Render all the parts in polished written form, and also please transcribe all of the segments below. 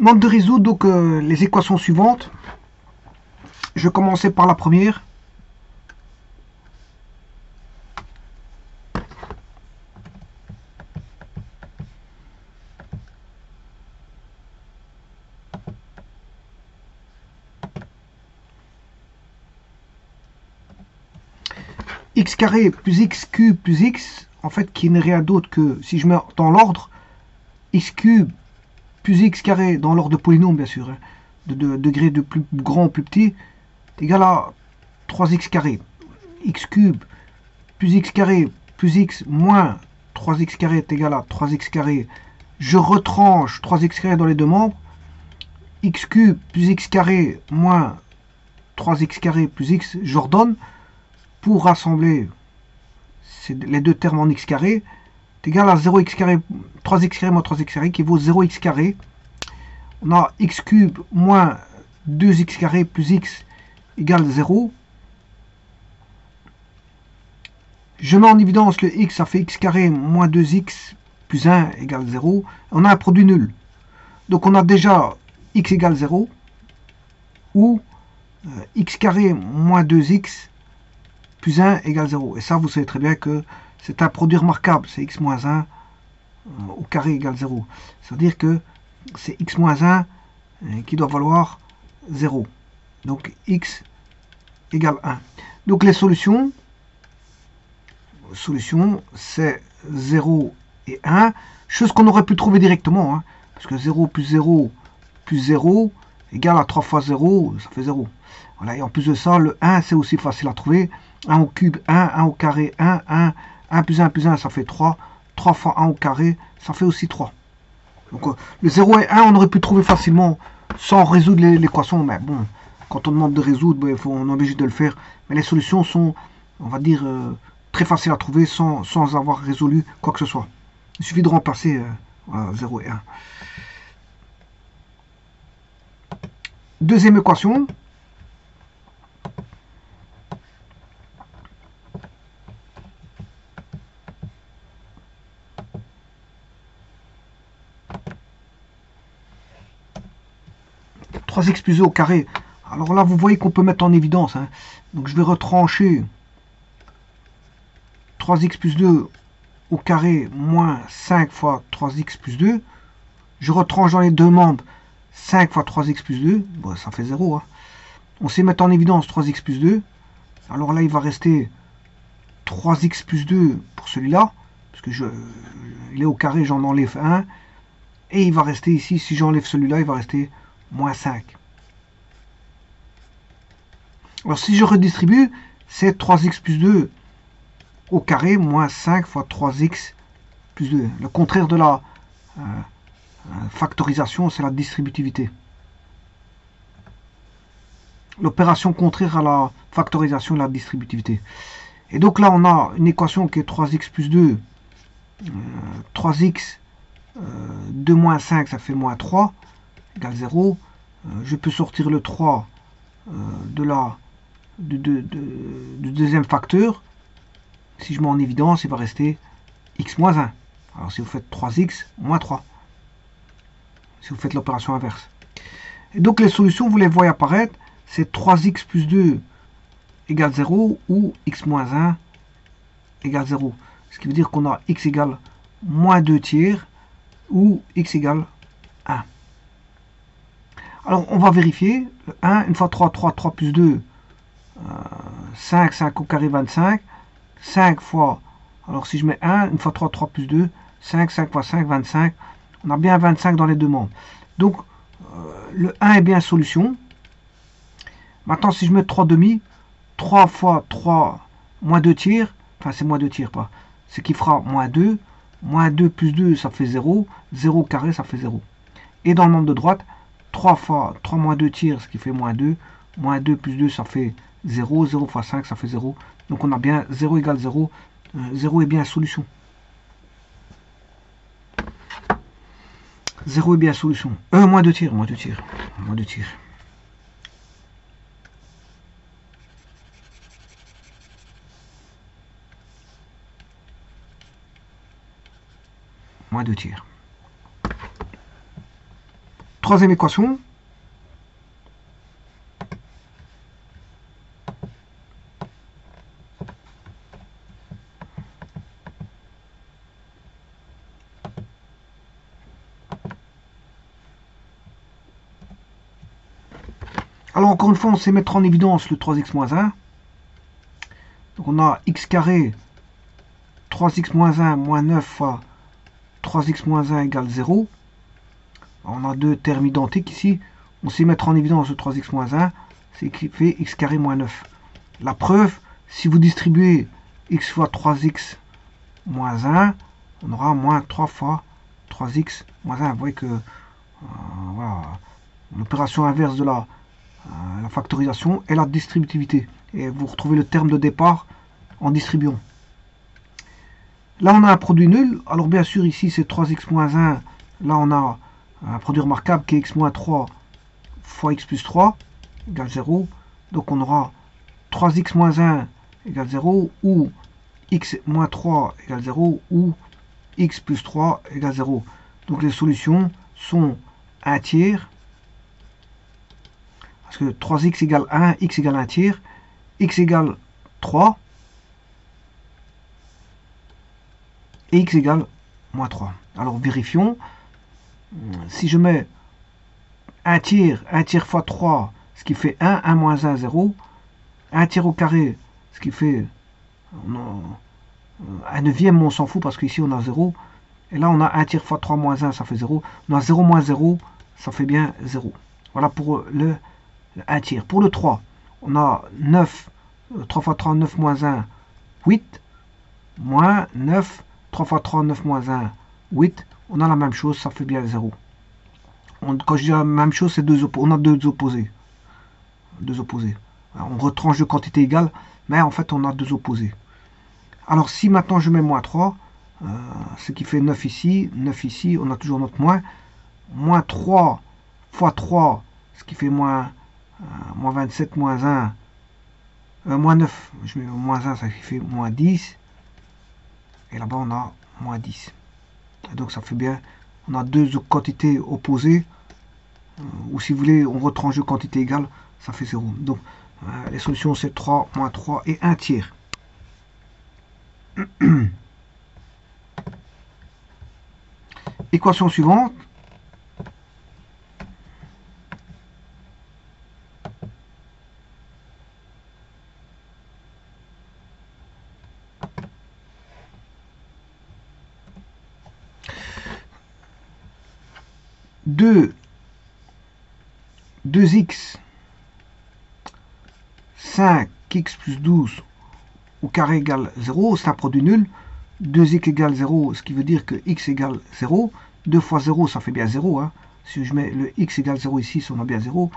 Demande de résoudre donc les équations suivantes. Je vais commencer par la première. X carré plus x cube plus x, en fait, qui n'est rien d'autre que, si je mets dans l'ordre, x cube plus x carré, dans l'ordre de polynôme, bien sûr, hein, de degré de plus grand au plus petit, est égal à 3x carré. X cube plus x carré plus x moins 3x carré est égal à 3x carré. Je retranche 3x carré dans les deux membres. X cube plus x carré moins 3x carré plus x, j'ordonne pour rassembler les deux termes en x carré est égal à 0x carré, 3x carré moins 3x carré qui vaut 0x carré. On a x cube moins 2x carré plus x égale 0. Je mets en évidence le x, ça fait x carré moins 2x plus 1 égale 0. On a un produit nul. Donc on a déjà x égale 0 ou x carré moins 2x plus 1 égale 0. Et ça, vous savez très bien que c'est un produit remarquable. C'est x moins 1 au carré égale 0. C'est-à-dire que c'est x moins 1 qui doit valoir 0. Donc x égale 1. Donc les solutions, c'est 0 et 1. Chose qu'on aurait pu trouver directement. Hein, parce que 0 plus 0 plus 0 égale à 3 fois 0, ça fait 0. Voilà, et en plus de ça, le 1, c'est aussi facile à trouver. 1 au cube, 1 au carré, 1 plus 1 plus 1, ça fait 3. 3 fois 1 au carré, ça fait aussi 3. Donc le 0 et 1, on aurait pu trouver facilement sans résoudre l'équation. Mais bon, quand on demande de résoudre, on est obligé de le faire. Mais les solutions sont, on va dire, très faciles à trouver sans avoir résolu quoi que ce soit. Il suffit de remplacer 0 et 1. Deuxième équation. « 3x plus 2 au carré ». Alors là, vous voyez qu'on peut mettre en évidence. Hein. Donc je vais retrancher 3x plus 2 au carré moins 5 fois 3x plus 2. Je retranche dans les deux membres 5 fois 3x plus 2. Bon, ça fait 0. Hein. On sait mettre en évidence 3x plus 2. Alors là, il va rester 3x plus 2 pour celui-là. Parce que il est au carré, j'en enlève 1. Et il va rester ici, si j'enlève celui-là, il va rester moins 5. Alors si je redistribue, c'est 3x plus 2 au carré moins 5 fois 3x plus 2. Le contraire de la factorisation, c'est la distributivité. L'opération contraire à la factorisation est la distributivité. Et donc là, on a une équation qui est 3x plus 2. 3x 2 moins 5, ça fait moins 3, égale 0. Je peux sortir le 3 du deuxième facteur. Si je mets en évidence, il va rester x moins 1. Alors si vous faites 3x moins 3. Si vous faites l'opération inverse. Et donc les solutions, vous les voyez apparaître. C'est 3x plus 2 égale 0 ou x moins 1 égale 0. Ce qui veut dire qu'on a x égale moins 2 tiers ou x égale 1. Alors on va vérifier. 1, une fois 3, 3, 3 plus 2, 5, 5 au carré 25. 5 fois, alors si je mets 1, une fois 3, 3 plus 2, 5, 5 fois 5, 25. On a bien 25 dans les deux membres. Donc le 1 est bien solution. Maintenant si je mets 3 demi, 3 fois 3 moins 2 tiers, enfin c'est moins 2 tiers pas, ce qui fera moins 2. Moins 2 plus 2 ça fait 0. 0 carré ça fait 0. Et dans le membre de droite, 3 fois 3 moins 2 tiers, ce qui fait moins 2. Moins 2 plus 2 ça fait 0. 0 fois 5 ça fait 0. Donc on a bien 0 égale 0. 0 est bien solution. 0 est bien solution. Moins 2 tiers, moins 2 tiers. Moins 2 tiers. Moins 2 tiers. troisième équation. Alors encore une fois, on sait mettre en évidence le 3x moins 1. Donc on a x carré 3x moins 1 moins 9 fois 3x moins 1 égale 0. On a deux termes identiques ici. On sait mettre en évidence le 3x moins 1, c'est qui fait x carré moins 9. La preuve, si vous distribuez x fois 3x moins 1, on aura moins 3 fois 3x moins 1. Vous voyez que voilà, l'opération inverse de la factorisation est la distributivité. Et vous retrouvez le terme de départ en distribuant. Là, on a un produit nul. Alors, bien sûr, ici, c'est 3x moins 1. Là, on a un produit remarquable qui est x moins 3 fois x plus 3 égale 0. Donc, on aura 3x moins 1 égale 0 ou x moins 3 égale 0 ou x plus 3 égale 0. Donc, les solutions sont 1 tiers. Parce que 3x égale 1, x égale 1 tiers, x égale 3, et x égale moins 3. Alors vérifions. Si je mets 1 tiers fois 3, ce qui fait 1, 1 moins 1, 0. 1 tiers au carré, ce qui fait 1 neuvième, on s'en fout parce qu'ici on a 0. Et là on a 1 tiers fois 3 moins 1, ça fait 0. On a 0 moins 0, ça fait bien 0. Voilà pour le 1 tiers. Pour le 3, on a 9, 3 fois 3, 9 moins 1, 8, moins 9, 3 fois 3, 9 moins 1, 8. On a la même chose, ça fait bien 0. Quand je dis la même chose, c'est on a deux opposés. Deux opposés. On retranche de quantité égale, mais en fait, on a deux opposés. Alors, si maintenant je mets moins 3, ce qui fait 9 ici, on a toujours notre moins. Moins 3 fois 3, ce qui fait moins 27, moins 1, moins 9, je mets moins 1, ça fait moins 10. Et là-bas, on a moins 10. Et donc, ça fait bien, on a deux quantités opposées. Ou si vous voulez, on retranche de quantité égale, ça fait 0. Donc, les solutions, c'est 3, moins 3 et 1 tiers. Équation suivante. Deux 2x 5x plus 12 au carré égale 0, c'est un produit nul. 2x égale 0, ce qui veut dire que x égale 0. 2 fois 0, ça fait bien 0. Hein. Si je mets le x égale 0 ici, on a bien 0.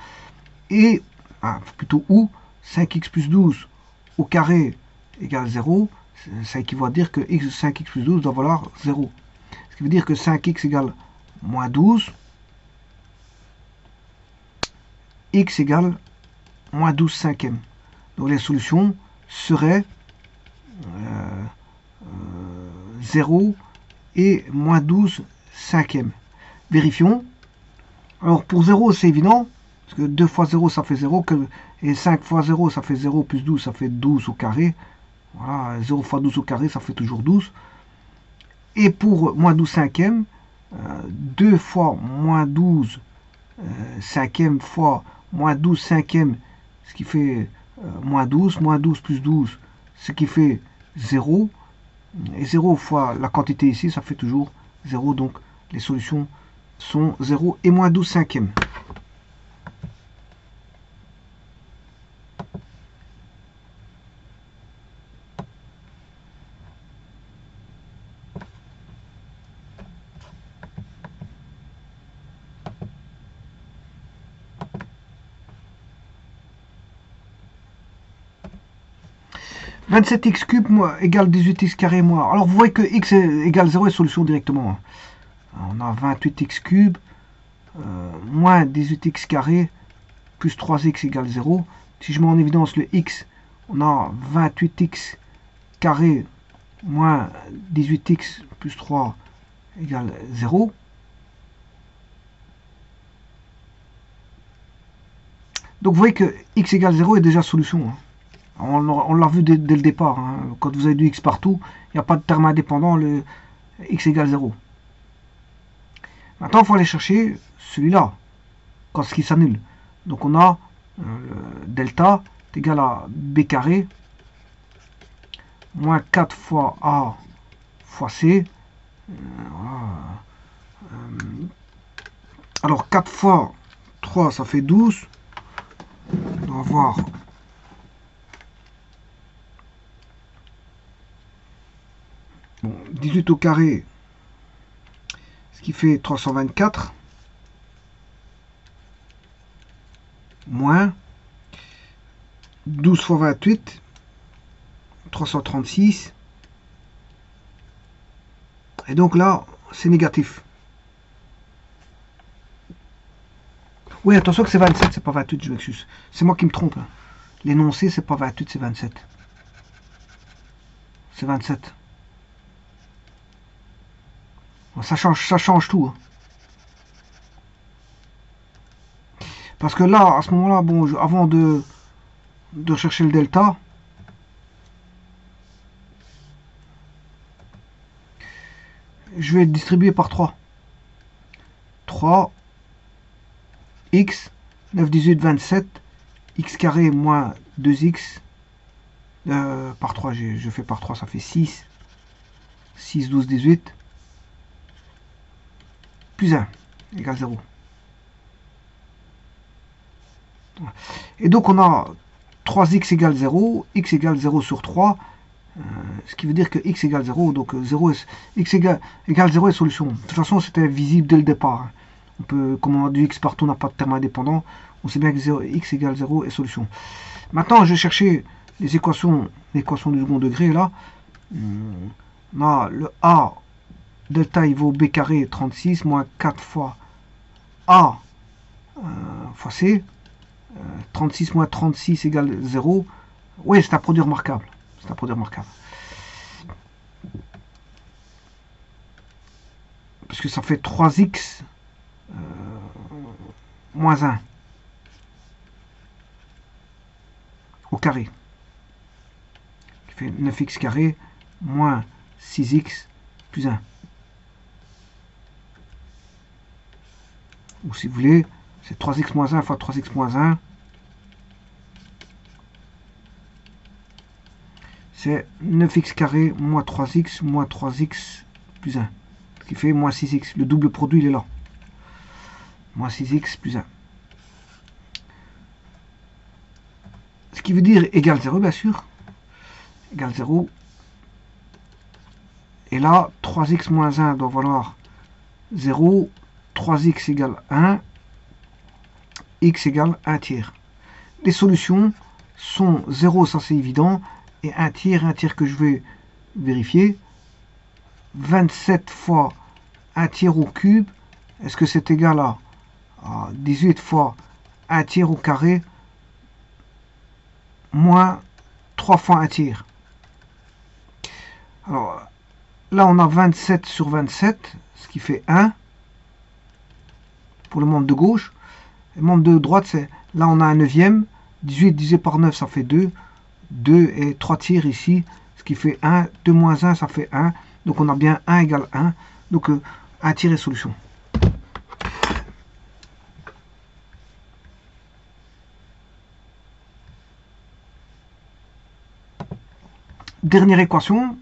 Et, plutôt ou, 5x plus 12 au carré égale 0. Ça équivaut à dire que 5x plus 12 doit valoir 0. Ce qui veut dire que 5x égale moins 12. X égale moins 12 cinquièmes. Donc les solutions seraient 0 et moins 12 cinquièmes. Vérifions. Alors pour 0 c'est évident, parce que 2 fois 0 ça fait 0, et 5 fois 0 ça fait 0 plus 12 ça fait 12 au carré. Voilà, 0 fois 12 au carré ça fait toujours 12. Et pour moins 12 cinquièmes, 2 fois moins 12 cinquième fois moins 12 cinquième, ce qui fait moins 12 plus 12, ce qui fait 0. Et 0 fois la quantité ici, ça fait toujours 0. Donc les solutions sont 0 et moins 12 cinquièmes. « 27x cube égale 18x carré moins. » Alors vous voyez que x égale 0 est solution directement. On a 28x cube moins 18x carré plus 3x égale 0. Si je mets en évidence le x, on a 28x carré moins 18x plus 3 égale 0. Donc vous voyez que x égale 0 est déjà solution. Hein. On l'a vu dès le départ. Hein. Quand vous avez du x partout, il n'y a pas de terme indépendant, le x égale 0. Maintenant, il faut aller chercher celui-là, quand ce qui s'annule. Donc on a delta est égal à b carré moins 4 fois a fois c. Alors 4 fois 3, ça fait 12. On doit avoir bon, 18 au carré, ce qui fait 324, moins 12 fois 28, 336. Et donc là, c'est négatif. Oui, attention que c'est 27, c'est pas 28, je m'excuse. C'est moi qui me trompe. Hein. L'énoncé, c'est pas 28, c'est 27. C'est 27. Ça change tout. Hein. Parce que là, à ce moment-là, bon, avant de chercher le delta, je vais distribuer par 3. 3, x, 9, 18, 27, x carré moins 2x, par 3, je fais par 3, ça fait 6, 6, 12, 18, plus 1, égale 0. Et donc on a 3x égale 0, x égale 0 sur 3, ce qui veut dire que x égale 0, donc 0 est, x égale 0 est solution. De toute façon, c'était visible dès le départ. On peut, comme on a du x partout, on n'a pas de terme indépendant, on sait bien que x égale 0 est solution. Maintenant, je vais chercher les équations du second degré, là. On a le a, delta, il vaut b carré 36, moins 4 fois a fois c. 36 moins 36 égale 0. Oui, c'est un produit remarquable. C'est un produit remarquable. Parce que ça fait 3x moins 1 au carré. Qui fait 9x carré moins 6x plus 1. Ou si vous voulez, c'est 3x moins 1 fois 3x moins 1. C'est 9x carré moins 3x plus 1. Ce qui fait moins 6x. Le double produit, il est là. Moins 6x plus 1. Ce qui veut dire égal 0, bien sûr. Égal 0. Et là, 3x moins 1 doit valoir 0. 3x égale 1. X égale 1 tiers. Les solutions sont 0, ça c'est évident. Et 1 tiers que je vais vérifier. 27 fois 1 tiers au cube. Est-ce que c'est égal à 18 fois 1 tiers au carré moins 3 fois 1 tiers. Alors, là, on a 27 sur 27, ce qui fait 1 pour le membre de gauche. Le membre de droite, c'est là, on a un neuvième. 18 divisé par 9, ça fait 2. 2 et 3 tiers ici, ce qui fait 1. 2 moins 1, ça fait 1. Donc, on a bien 1 égale 1. Donc, 1 tiers est solution. Dernière équation.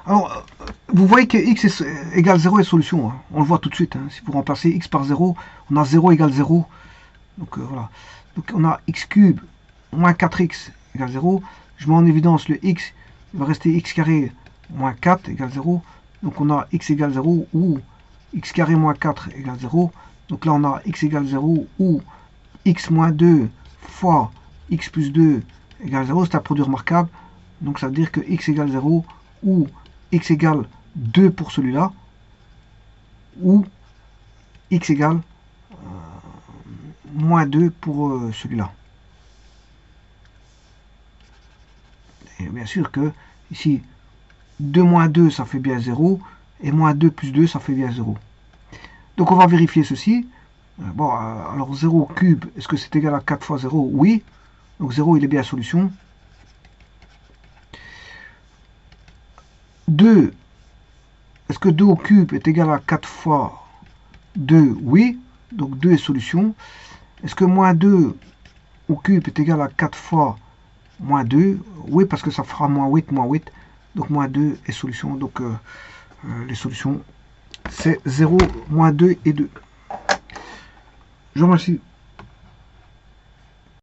Alors, vous voyez que x égale 0 est solution. Hein. On le voit tout de suite. Hein. Si vous remplacez x par 0, on a 0 égale 0. Donc, voilà. Donc, on a x cube moins 4x égale 0. Je mets en évidence le x. Il va rester x carré moins 4 égale 0. Donc, on a x égale 0 ou x carré moins 4 égale 0. Donc là, on a x égale 0 ou x moins 2 fois x plus 2 égale 0. C'est un produit remarquable. Donc, ça veut dire que x égale 0 ou x égale 2 pour celui-là, ou x égale moins 2 pour celui-là. Et bien sûr que ici, 2 moins 2, ça fait bien 0. Et moins 2 plus 2, ça fait bien 0. Donc on va vérifier ceci. Bon, alors 0 au cube, est-ce que c'est égal à 4 fois 0? Oui. Donc 0, il est bien solution. 2, est-ce que 2 au cube est égal à 4 fois 2? Oui. Donc 2 est solution. Est-ce que moins 2 au cube est égal à 4 fois moins 2? Oui, parce que ça fera moins 8, moins 8. Donc moins 2 est solution. Donc les solutions, c'est 0, moins 2 et 2. Je vous remercie.